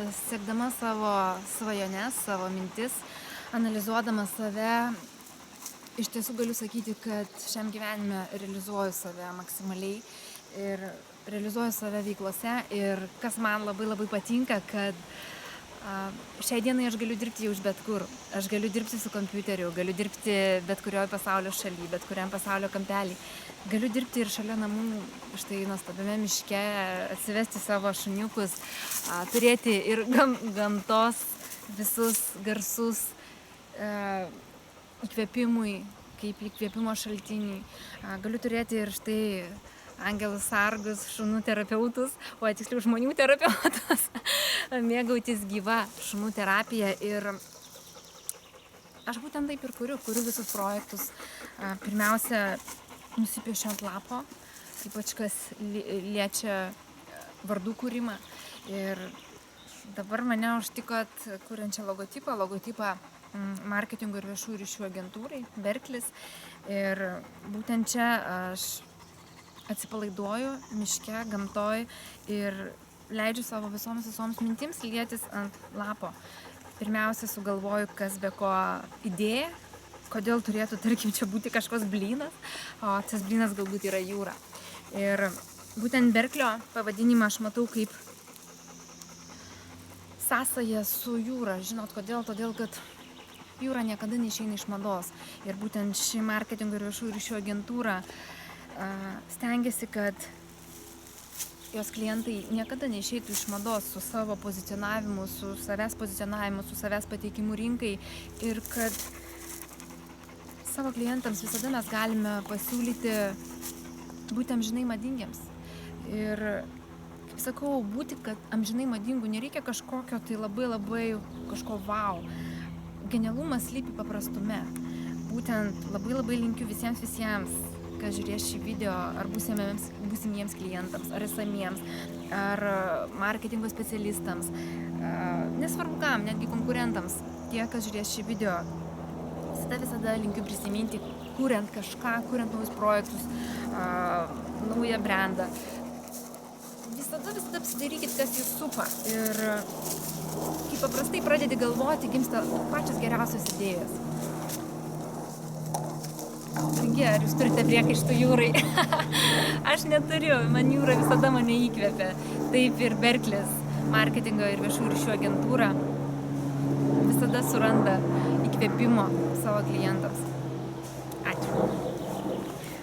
Siekdama savo svajones, savo mintis, analizuodama save, iš tiesų galiu sakyti, kad šiam gyvenime realizuoju save maksimaliai ir realizuoju save veiklose. Ir kas man labai patinka, kad šiai dienai aš galiu dirbti jau iš bet kur. Aš galiu dirbti su kompiuteriu, galiu dirbti bet kurioje pasaulio šalyje, bet kuriam pasaulio kampelį. Galiu dirbti ir šalia namų, štai nuostabiame miške, atsivesti savo šuniukus, turėti ir gamtos visus garsus įkvėpimui, kaip įkvėpimo šaltiniai. Galiu turėti ir štai angelus sargus, šunų terapeutus, o tiksliau žmonių terapeutus, mėgautis gyva šunų terapija. Ir aš būtent taip ir kuriu visus projektus. Pirmiausia, nusipiešiu ant lapo, ypač kas liečia vardų kūrimą. Ir dabar mane užtikot kuriančią logotipą marketingo ir viešųjų ryšių agentūrai Berklis. Ir būtent čia aš atsipalaiduoju miške, gamtoj ir leidžiu savo visoms mintims lietis ant lapo. Pirmiausia, sugalvoju, kas be ko idėja, kodėl turėtų, tarkim, čia būti kažkoks blynas, o tas blynas galbūt yra jūra. Ir būtent Berklio pavadinimą aš matau kaip sąsają su jūra. Žinot, kodėl? Todėl, kad jūra niekada neišeina iš mados. Ir būtent ši marketingo ir viešųjų ryšių agentūra stengiasi, kad jos klientai niekada neišeitų iš mados su savo pozicionavimu, su savęs pozicionavimu, su savęs pateikimu rinkai ir kad savo klientams visada mes galime pasiūlyti būti amžinai madingiems. Ir, kaip sakau, būti amžinai madingų nereikia kažkokio tai labai kažko wow. Genialumas slypi paprastume. Būtent labai linkiu visiems, kas žiūrės šį video, ar būsimiems klientams, ar esamiems, ar marketingo specialistams, nesvarbu kam, netgi konkurentams, tie, kas žiūrės šį video, visada linkiu prisiminti, kuriant kažką, kuriant naujus projektus, naują brandą. Visada apsidairykit, kas jūs supa. Ir kai paprastai pradedi galvoti, gimsta pačios geriausios idėjos. Ar jūs turite priekaištų jūrai? Aš neturiu, man jūra visada mane įkvėpia. Taip ir Berklis, marketingo ir viešųjų ryšių agentūra, visada suranda įkvėpimo savo klientams. Ačiū.